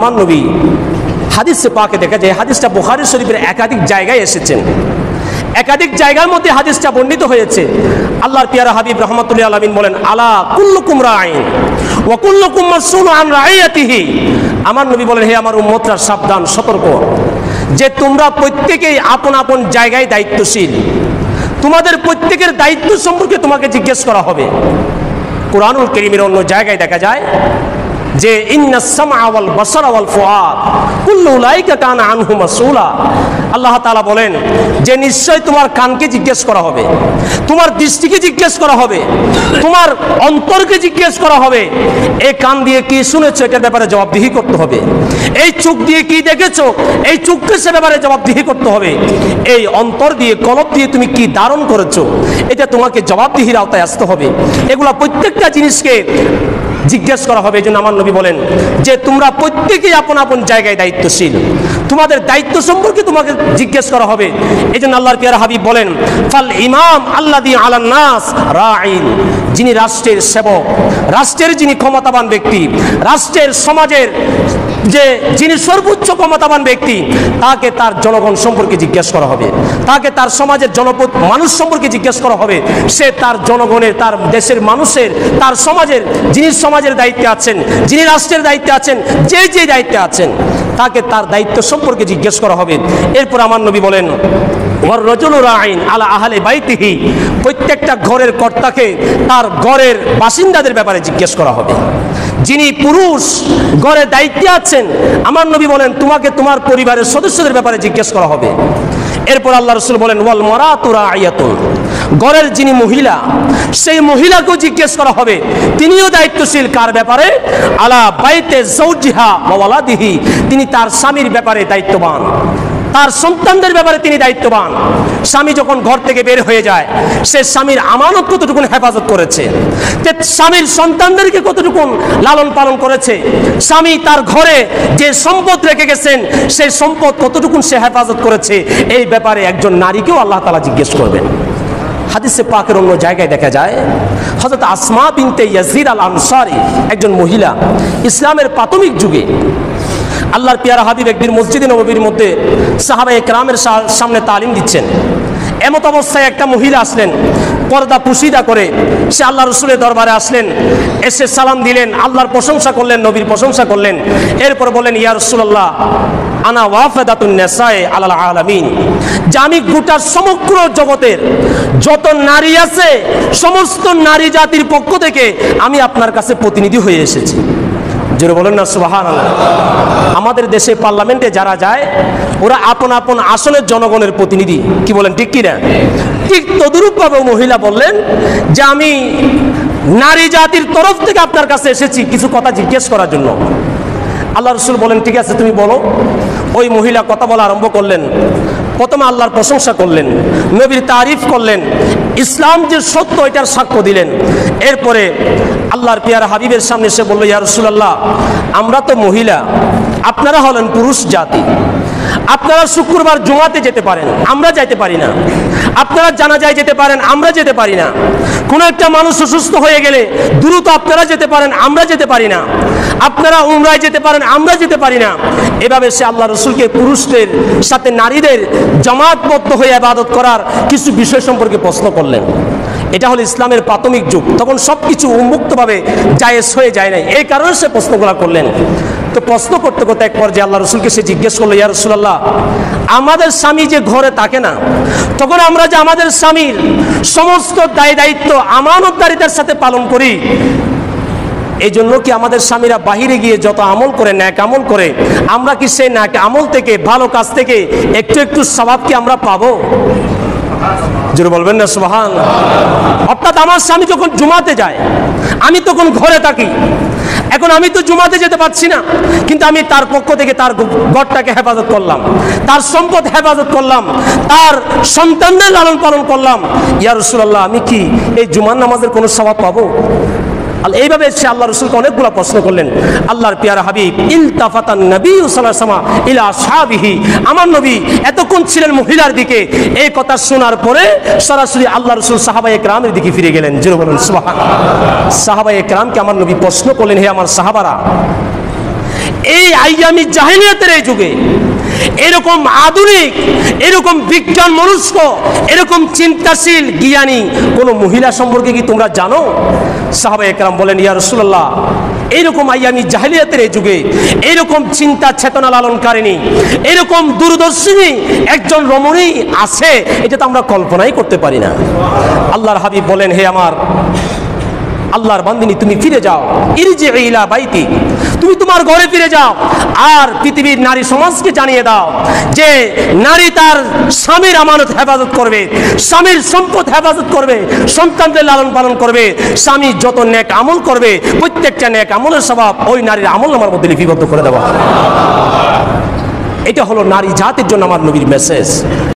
আমার নবী হাদিসে পাকে দেখা যায়, হাদিসটা বুখারী শরীফের একাধিক জায়গায় এসেছেন, একাধিক জায়গার মধ্যে হাদিসটা বর্ণিত হয়েছে। আল্লাহর পিয়ারা হাবিব রাহমাতুল্লাহ আলামিন বলেন, আলা কুল্লুকুম রাঈন ওয়া কুল্লুকুম মাসউলুন আন রাইয়াতিহি। আমার নবী বলেন, হে আমার উম্মতরা, সাবধান, সতর্ক, যে তোমরা প্রত্যেকেই আপন আপন জায়গায় দায়িত্বশীল। তোমাদের প্রত্যেকের দায়িত্ব সম্পর্কে তোমাকে জিজ্ঞেস করা হবে। কুরআনুল কারীমের অন্য জায়গায় দেখা যায় যে ইন্নাস সামআ ওয়াল বাসারা ওয়াল ফুআদ কুল্লু উলাইকা কানা আনহু মাসউলা। আল্লাহ তাআলা বলেন যে নিশ্চয় তোমার কানকে জিজ্ঞেস করা হবে, তোমার দৃষ্টিকে জিজ্ঞেস করা হবে, তোমার অন্তরকে জিজ্ঞেস করা হবে। এই কান দিয়ে কি শুনেছো, এটার ব্যাপারে জবাবদিহি করতে হবে। এই চোখ দিয়ে কি দেখেছো, এই চোখকে সে ব্যাপারে জবাবদিহি করতে হবে। এই অন্তর দিয়ে, কলব দিয়ে তুমি কি ধারণ করেছো, এটা তোমাকে জবাবদিহির আওতায় আসতে হবে। এগুলা প্রত্যেকটা জিনিসকে জিজ্ঞেস করা হবে। এই জন্য আমার নবী বলেন যে তোমরা প্রত্যেকেই আপন আপন জায়গায় দায়িত্বশীল, তোমাদের দায়িত্ব সম্পর্কে তোমাকে জিজ্ঞেস করা হবে। এই জন্য আল্লাহর পিয়ারা হাবিব বলেন, ফাল ইমাম আল্লাযী আলান নাস রাঈন। যিনি রাষ্ট্রের সেবক, রাষ্ট্রের যিনি ক্ষমতাবান ব্যক্তি, রাষ্ট্রের সমাজের যিনি সর্বোচ্চ ক্ষমতাবান ব্যক্তি, তাকে তার জনগণ সম্পর্কে জিজ্ঞেস করা হবে, তাকে তার সমাজের জনপদ মানুষ সম্পর্কে জিজ্ঞেস করা হবে। সে তার জনগণের, তার দেশের মানুষের, তার সমাজের, যিনি সমাজের দায়িত্বে আছেন, যিনি রাষ্ট্রের দায়িত্বে আছেন, যে দায়িত্বে আছেন, তাকে তার দায়িত্ব সম্পর্কে জিজ্ঞেস করা হবে। এরপর আমার নবী বলেন, ওয়ার রাজুলু রাঈন আলা আহলি বাইতিহি। প্রত্যেকটা ঘরের কর্তাকে তার ঘরের বাসিন্দাদের ব্যাপারে জিজ্ঞেস করা হবে। যিনি পুরুষ ঘরের দায়িত্বে আছেন, আমার নবী বলেন তোমাকে তোমার পরিবারের সদস্যদের ব্যাপারে জিজ্ঞেস করা হবে। এরপর আল্লাহ রাসূল বলেন, ওয়াল মারাতু রাঈয়াতুন। ঘরের যিনি মহিলা, সেই মহিলাকেও জিজ্ঞেস করা হবে, তিনিও দায়িত্বশীল। কার ব্যাপারে? আলা বাইতে যাওজিহা ওয়া ওয়ালাদিহি। তিনি তার স্বামীর ব্যাপারে দায়িত্ববান, তার সন্তানদের ব্যাপারে তিনি দায়িত্ববান। স্বামী যখন ঘর থেকে বের হয়ে যায়, সে স্বামীর আমানত কতটুকু হেফাজত করেছে, স্বামীর সন্তানদেরকে কতটুকু লালন পালন করেছে, স্বামী তার ঘরে যে সম্পদ রেখে গেছেন সেই সম্পদ কতটুকু সে হেফাজত করেছে, এই ব্যাপারে একজন নারীকেও আল্লাহ তাআলা জিজ্ঞেস করবেন। হাদিসে পাকের অন্য জায়গায় দেখা যায়, হযরত আসমা বিনতে ইয়াজিদ আল আনসারী, একজন মহিলা, ইসলামের প্রাথমিক যুগে আল্লাহর পিয়ারা হাবিব একদিন মসজিদে নববীর মধ্যে সাহাবায়ে কেরামের সামনে তালিম দিচ্ছেন। এমত অবস্থায় একটা মহিলা আসলেন, পর্দা পুশিদা করে। সে আল্লাহ রসুলের দরবারে আসলেন, এসে সালাম দিলেন, আল্লাহর প্রশংসা করলেন, নবীর প্রশংসা করলেন। এরপর বললেন, ইয়া রাসূলুল্লাহ আনা ওয়াফাদাতুন নিসায়ে আলাল আলামিন। যে আমি গোটা সমগ্র জগতের যত নারী আছে, সমস্ত নারী জাতির পক্ষ থেকে আমি আপনার কাছে প্রতিনিধি হয়ে এসেছি। জোরে বলেন না সুবহানাল্লাহ। আমাদের দেশে পার্লামেন্টে যারা যায়, ওরা আপন আপন আসনের জনগণের প্রতিনিধি। কি বলেন, ঠিক কি না? ঠিক তদরূপভাবে মহিলা বললেন যে আমি নারী জাতির তরফ থেকে আপনার কাছে এসেছি কিছু কথা জিজ্ঞেস করার জন্য। আল্লাহ রসুল বলেন, ঠিক আছে, তুমি বলো। ওই মহিলা কথা বলা আরম্ভ করলেন। প্রথমে আল্লাহর প্রশংসা করলেন, নবীর তারিফ করলেন, ইসলাম যে সত্য এটার সাক্ষ্য দিলেন। এরপরে আল্লাহর পিয়ারা হাবিবের সামনে এসে বলল, ইয়া রাসূলুল্লাহ, আমরা তো মহিলা, আপনারা হলেন পুরুষ জাতি। আপনারা শুক্রবার জুমাতে যেতে পারেন, আমরা যেতে পারি না। আপনারা জানাজায় যেতে পারেন, আমরা যেতে পারি না। কোনো একটা মানুষ অসুস্থ হয়ে গেলে দ্রুত আপনারা যেতে পারেন, আমরা যেতে পারি না। আপনারা উমরায় যেতে পারেন, আমরা যেতে পারি না। এভাবে সে আল্লাহ রসুলকে পুরুষদের সাথে নারীদের জামাতবদ্ধ হয়ে ইবাদত করার কিছু বিষয় সম্পর্কে প্রশ্ন করলেন। এটা হলো ইসলামের প্রাথমিক যুগ, তখন সবকিছু উন্মুক্তভাবে জায়েজ হয়ে যায় নাই, এই কারণে সে প্রশ্নগুলো করলেন। তো প্রশ্ন করতে করতে এক পর্যায়ে আল্লাহ রসুলকে সে জিজ্ঞেস করলো, ইয়া রাসূলুল্লাহ, আমাদের স্বামী যে ঘরে থাকে না, তখন আমরা যে আমাদের স্বামীর সমস্ত দায়িত্ব আমানতদারিতার সাথে পালন করি, এই জন্য কি আমাদের স্বামীরা বাহিরে গিয়ে যত আমল করে, ন্যাক আমল করে, আমরা কি সেই ন্যাক আমল থেকে, ভালো কাজ থেকে একটু একটু সওয়াব কি আমরা পাবো? জোরে বলবেন না সুবহানাল্লাহ। অর্থাৎ আমার স্বামী যখন জুমাতে যায়, আমি তখন ঘরে থাকি। এখন আমি তো জুমাতে যেতে পারছি না, কিন্তু আমি তার পক্ষ থেকে তার ঘরটাকে হেফাজত করলাম, তার সম্পদ হেফাজত করলাম, তার সন্তানদের লালন পালন করলাম। ইয়া রাসূলুল্লাহ, আমি কি এই জুমার নামাজের কোনো সওয়াব পাবো? এইভাবে সে আল্লাহ রসুলকে অনেকগুলো প্রশ্ন করলেন। আল্লাহর পিয়ারা হাবিব ইলতাফাতান নবী সাল্লাল্লাহু আলাইহি ওয়াসাল্লাম ইলা আসহাবিহি, আমার নবী এতক্ষণ ছিলেন মহিলার দিকে। এই কথা শোনার পরে সরাসরি আল্লাহ রসুল সাহাবায়ে কেরামের দিকে ফিরে গেলেন। জোরে বলুন সুবহানাল্লাহ। সাহাবায়ে কেরামকে আমার নবী প্রশ্ন করলেন, হে আমার সাহাবারা, এই আইয়ামি জাহেলিয়াতের এই যুগে এরকম আধুনিক, এরকম বিজ্ঞান মনস্ক, এরকম চিন্তাশীল জ্ঞানী কোন মহিলা সম্পর্কে কি তোমরা জানো? সাহাবায়ে কেরাম বলেন, ইয়া রাসূলুল্লাহ, এইরকম আইয়ামি জাহেলিয়াতের এই যুগে এরকম চিন্তা চেতনা লালনকারিণী, এরকম দূরদর্শিনী একজন রমণী আছে, এটা তো আমরা কল্পনাই করতে পারি না। আল্লাহর হাবিব বলেন, হে আমার আল্লাহর বান্দিনী, তুমি ফিরে যাও, ইরজি ইলা বাইতি, তুমি তোমার ঘরে ফিরে যাও, আর পৃথিবীর নারী সমাজকে জানিয়ে দাও যে নারী তার স্বামীর আমানত হেফাজত করবে, স্বামীর সম্পদ হেফাজত করবে, সন্তানদের লালন পালন করবে, স্বামী যত নেক আমল করবে প্রত্যেকটা নেক আমলের স্বভাব ওই নারীর আমল আমার মধ্যে লিপিবদ্ধ করে দেওয়া। এটা হলো নারী জাতির জন্য আমার নবীর মেসেজ।